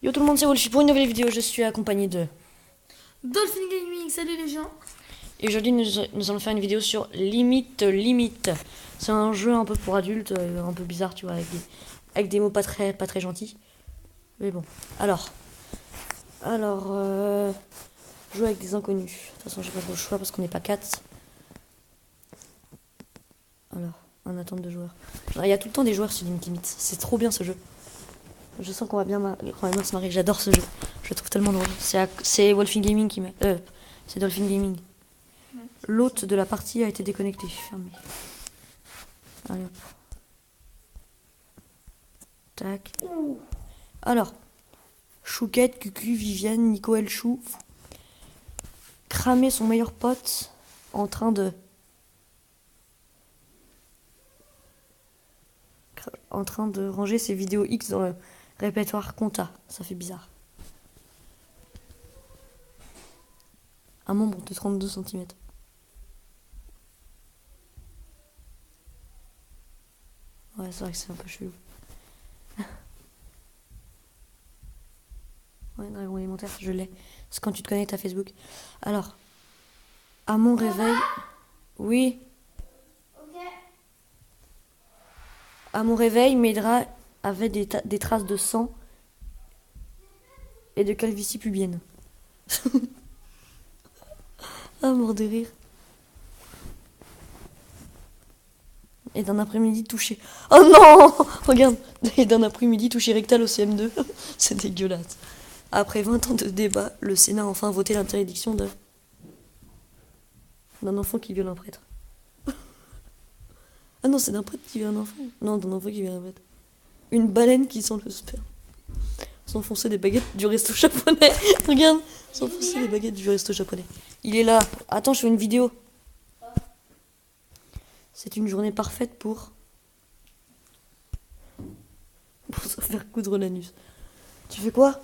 Yo tout le monde, c'est Wolfie pour une nouvelle vidéo. Je suis accompagné de... Dolphin Gaming, salut les gens. Et aujourd'hui, nous allons faire une vidéo sur Limite. C'est un jeu un peu pour adultes, un peu bizarre, tu vois, avec des mots pas très gentils. Mais bon. Alors, jouer avec des inconnus. De toute façon, j'ai pas trop le choix parce qu'on n'est pas 4. Alors, en attente de joueurs. Il y a tout le temps des joueurs sur Limite. C'est trop bien ce jeu. Je sens qu'on va bien se marrer. J'adore ce jeu. Je le trouve tellement drôle. C'est Wolfie Gaming qui m'a... c'est Dolphin Gaming. L'hôte de la partie a été déconnecté. Fermé. Allez hop. Tac. Alors. Chouquette, Cucu, Viviane, Nico Elchou. Cramer son meilleur pote en train de ranger ses vidéos X dans le répertoire compta. Ça fait bizarre. Un membre de 32 cm. Ouais, c'est vrai que c'est un peu chelou. Ouais, dragon élémentaire, je l'ai. C'est quand tu te connectes à Facebook. Alors, à mon réveil... Oui. Ok. À mon réveil, mes draps avaient des traces de sang et de calvitie pubienne. Ah, mort de rire. Et d'un après-midi touché. Oh non! Regarde! Et d'un après-midi touché rectal au CM2. C'est dégueulasse. Après 20 ans de débat, le Sénat a enfin voté l'interdiction d'un enfant qui viole un prêtre. Ah non, c'est d'un prêtre qui viole un enfant. Non, d'un enfant qui viole un prêtre. Une baleine qui sent le sperme. S'enfoncer des baguettes du resto japonais. Regarde! S'enfoncer des baguettes du resto japonais. Il est là. Attends, je fais une vidéo. C'est une journée parfaite pour se faire coudre l'anus. Tu fais quoi?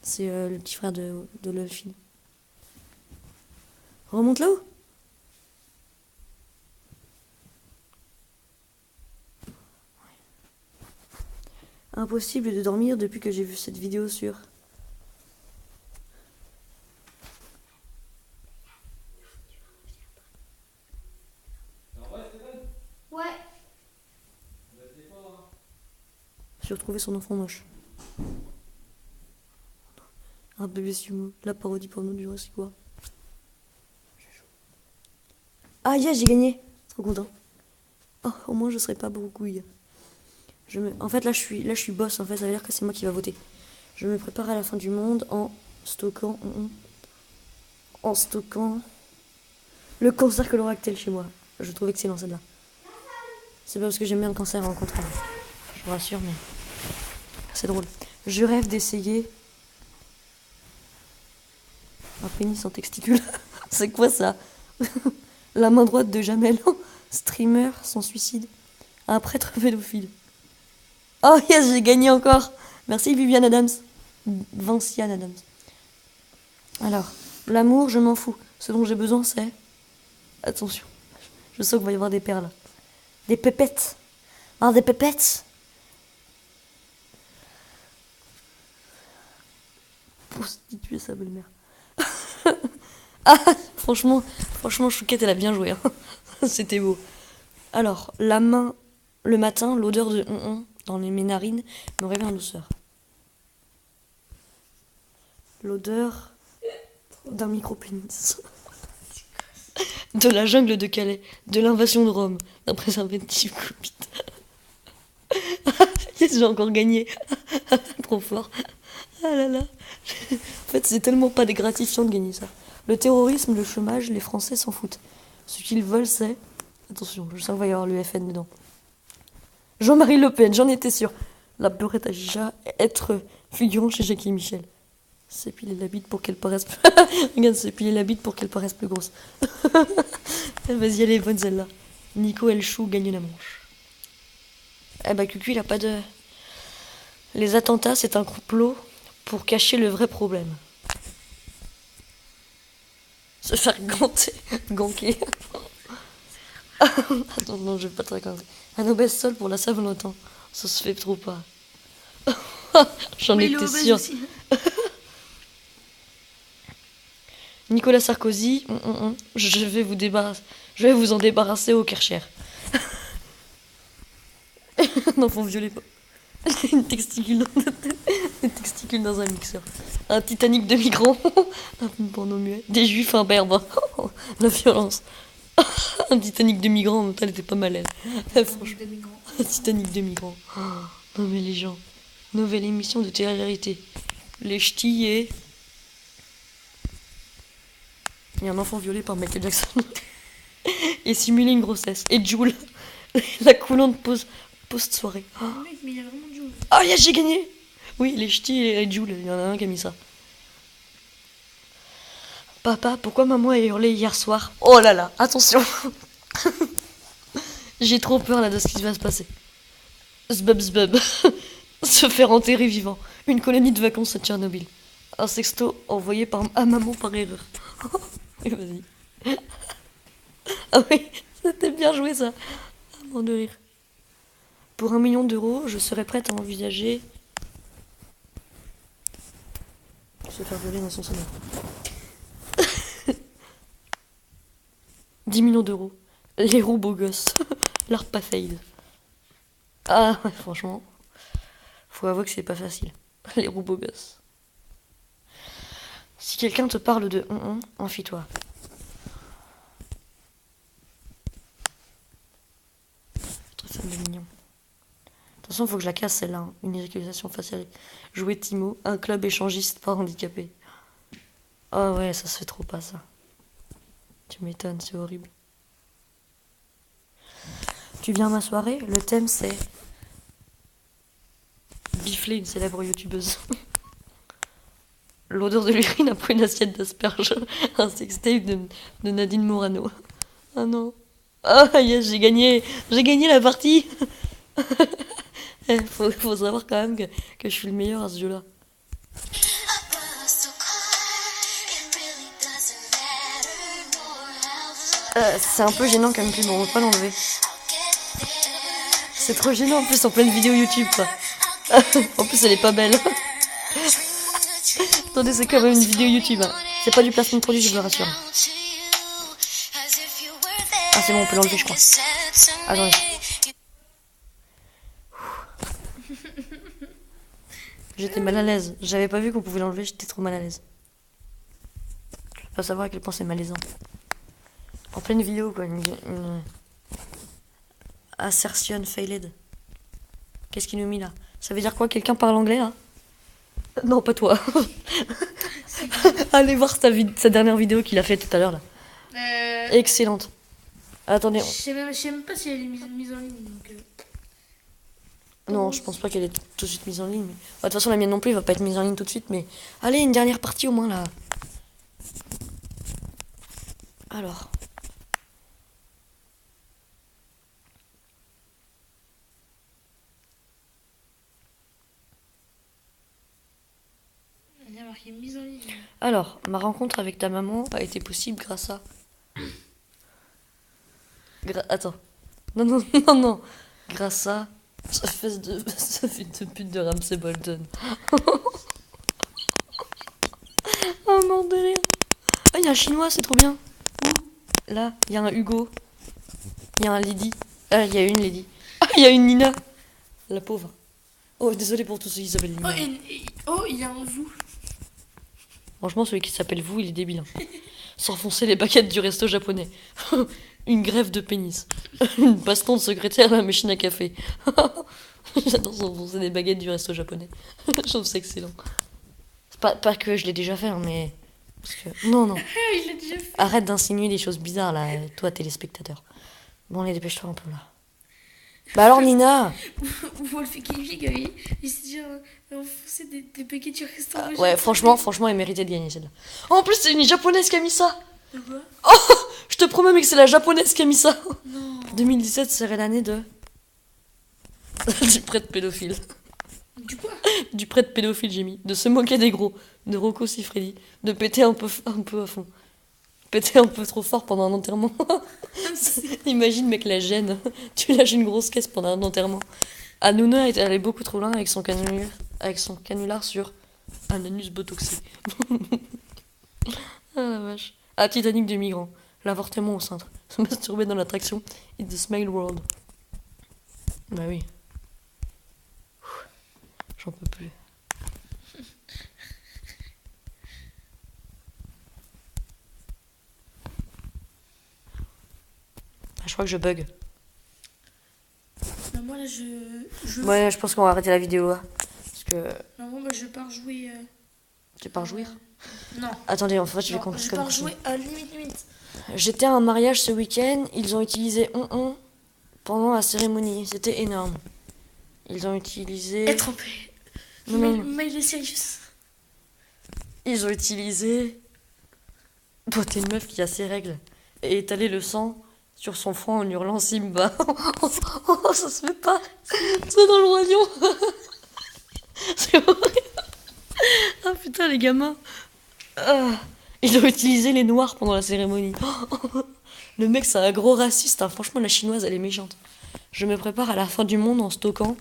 C'est le petit frère de Dolphin. Remonte là-haut. Impossible de dormir depuis que j'ai vu cette vidéo sur... Ouais. J'ai retrouvé son enfant moche. Un bébé sumo, la parodie porno du Jurassic World. Ah yeah, j'ai gagné. Trop content. Oh, au moins je serai pas broucouille. En fait là je suis boss en fait, ça veut dire que c'est moi qui va voter. Je me prépare à la fin du monde en stockant le cancer colorectal chez moi. Je trouve excellent celle-là. C'est pas parce que j'aime bien le cancer en contraire. Je vous rassure, mais c'est drôle. Je rêve d'essayer un pénis en texticule. C'est quoi ça? La main droite de Jamel, streamer sans suicide, un prêtre pédophile. Oh yes, j'ai gagné encore. Merci Viviane Adams. Vinciane Adams. Alors, l'amour, je m'en fous. Ce dont j'ai besoin, c'est... Attention, je sens qu'il va y avoir des perles. Des pépettes. Ah, des pépettes. Prostituer sa belle-mère. Ah, franchement, Chouquette, elle a bien joué. Hein. C'était beau. Alors, la main, le matin, l'odeur de dans mes narines me réveille en douceur. L'odeur d'un micro-pénis. De la jungle de Calais, de l'invasion de Rome, d'un préservatif Covid. Yes, j'ai encore gagné. Trop fort. Ah là là. En fait, c'est tellement pas gratifiant de gagner ça. Le terrorisme, le chômage, les Français s'en foutent. Ce qu'ils veulent, c'est... Attention, je sens qu'il va y avoir le FN dedans. Jean-Marie Le Pen, j'en étais sûr. La beurette à Gija, être figurant chez Jackie et Michel. S'épiler la bite pour qu'elle paraisse... Regarde, s'épiler la bite pour qu'elle paraisse plus grosse. Vas-y, elle est bonne celle-là. Nico Elchou gagne la manche. Eh bah, Cucu, il a pas de... Les attentats, c'est un complot pour cacher le vrai problème. Se faire ganker. Attends, non, je vais pas te raconter. Un obèse seul pour la Saint-Valentin. Ça se fait trop pas. J'en Oui, le étais obèse sûre. aussi. Nicolas Sarkozy, je vais vous débarrasser. Je vais vous en débarrasser au Karcher. Un enfant violé. Une testicule dans... Une testicule dans un mixeur. Un Titanic de migrants. Un film porno muet. Des juifs imberbes. La violence. Un Titanic de migrants, en même temps, elle était pas mal, elle. Franchement. Des migrants. Un Titanic de migrants. Non mais les gens. Nouvelle émission de télé-réalité. Les ch'tis et... Il y a un enfant violé par Michael Jackson. Et simuler une grossesse. Et Jul. La coulante post-soirée. Mec, mais il y a vraiment du haut. Oh yes, j'ai gagné. Oui, les ch'tis et Jul. Il y en a un qui a mis ça. Papa, pourquoi maman a hurlé hier soir? Oh là là, attention. J'ai trop peur là de ce qui va se passer. Zbub. Se faire enterrer vivant. Une colonie de vacances à Tchernobyl. Un sexto envoyé à maman par erreur. Et vas-y. Ah oui, c'était bien joué ça. Ah, mort de rire. Pour 1 million d'euros, je serais prête à envisager... Se faire violer dans son sommeil. 10 millions d'euros. Les roues beaux gosses. L'Arpafail. Ah, ouais, franchement. Faut avouer que c'est pas facile. Les roues beaux gosses. Si quelqu'un te parle de enfuis-toi. Très femme de mignon. Attention, faut que je la casse celle-là. Hein. Une éjaculation faciale. Jouer Timo, un club échangiste pas handicapé. Oh ouais, ça se fait trop pas ça. Tu m'étonnes, c'est horrible. Tu viens à ma soirée? Le thème c'est... Bifler une célèbre youtubeuse. L'odeur de l'urine après une assiette d'asperges. Un sextape de Nadine Morano. Ah non. Ah yes, j'ai gagné. J'ai gagné la partie. faut savoir quand même que je suis le meilleur à ce jeu-là. C'est un peu gênant comme pub, on va pas l'enlever. C'est trop gênant en plus en pleine vidéo YouTube quoi. En plus elle est pas belle. Attendez, c'est quand même une vidéo YouTube. Hein. C'est pas du placement de produit, je vous le rassure. Ah c'est bon, on peut l'enlever je crois. Attendez. J'étais mal à l'aise. J'avais pas vu qu'on pouvait l'enlever, j'étais trop mal à l'aise. Je peux pas savoir à quel point c'est malaisant. En pleine vidéo quoi, une... Assertion failed. Qu'est-ce qu'il nous met là? Ça veut dire quoi? Quelqu'un parle anglais là? Non, pas toi. Allez voir sa dernière vidéo qu'il a fait tout à l'heure là. Excellente. Attendez. Je sais même pas si elle est mise en ligne. Donc, Non, je pense pas qu'elle est tout de suite mise en ligne. Mais... de toute façon, la mienne non plus, elle va pas être mise en ligne tout de suite. Mais allez, une dernière partie au moins là. Alors. il y a marqué mise en ligne. Alors, ma rencontre avec ta maman a été possible grâce à... Attends. Non. Grâce à... Ce fils de pute de Ramsay Bolton. Oh, mort de rire. Ah, il y a un chinois, c'est trop bien. Où? Là, il y a un Hugo. Il y a un Lady. Ah, il y a une Lady. Ah, il y a une Nina. La pauvre. Oh, désolé pour tous ceux qui s'appellent Nina. Il y a un vous. Franchement, celui qui s'appelle vous, il est débile. Hein. S'enfoncer les baguettes du resto japonais. Une greffe de pénis. Une baston de secrétaire à la machine à café. J'adore s'enfoncer des baguettes du resto japonais. Je trouve ça excellent. Pas que je l'ai déjà fait, hein, mais... Parce que... Non. Il l'a déjà fait. Arrête d'insinuer des choses bizarres, là, toi, téléspectateur. Bon, allez, dépêche-toi un peu, là. Bah alors, Nina. Ou elle fait Kevin, il s'est déjà enfoncé des baguettes du restaurant. Ouais, franchement, elle méritait de gagner, celle-là. Oh, en plus, c'est une japonaise qui a mis ça. De quoi? Oh, je te promets, mec, c'est la japonaise qui a mis ça. Non. 2017 serait l'année de... du prêtre pédophile. Du quoi? Du prêtre pédophile, j'ai mis. De se moquer des gros. De Rocco Siffredi. De péter un peu à fond. Péter un peu trop fort pendant un enterrement. Imagine, mec, la gêne. Tu lâches une grosse caisse pendant un enterrement. Hanouna est allé beaucoup trop loin avec son cannelure. avec son canular sur un anus botoxé. Ah la vache. Ah, Titanic des migrants. L'avortement au cintre. Se masturber dans l'attraction It's the Smile World. Bah oui. J'en peux plus. Ah, je crois que je bug. Bah, moi là je... Ouais, je pense qu'on va arrêter la vidéo là. Parce que. Non, moi je pars jouer... Tu pars jouir. Non. Attendez, en fait, je vais Non, comprendre. je pars jouer à limite. J'étais à un mariage ce week-end. Ils ont utilisé on pendant la cérémonie. C'était énorme. Ils ont utilisé. Être en paix. Non. Miley Cyrus. Ils ont utilisé. Bon, t'es une meuf qui a ses règles. Et étaler le sang sur son front en hurlant Simba. Oh, ça se fait pas. C'est dans le Roi Lion. C'est horrible. Ah putain, les gamins. Ah. Ils ont utilisé les noirs pendant la cérémonie. Le mec, c'est un gros raciste. Hein. Franchement, la chinoise, elle est méchante. Je me prépare à la fin du monde en stockant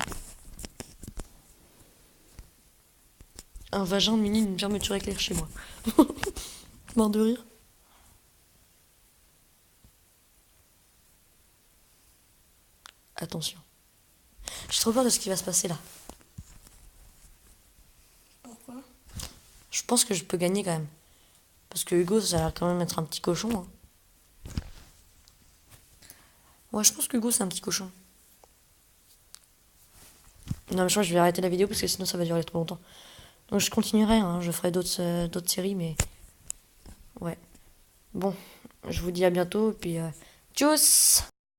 un vagin muni d'une fermeture éclair chez moi. Mort de rire. Attention. J'ai trop peur de ce qui va se passer là. Pourquoi? Je pense que je peux gagner quand même. Parce que Hugo, ça a l'air quand même être un petit cochon. Hein. Ouais, je pense que Hugo, c'est un petit cochon. Non, mais je crois que je vais arrêter la vidéo parce que sinon ça va durer trop longtemps. Donc je continuerai, hein, je ferai d'autres séries, mais... Ouais. Bon, je vous dis à bientôt, et puis... Tchuss!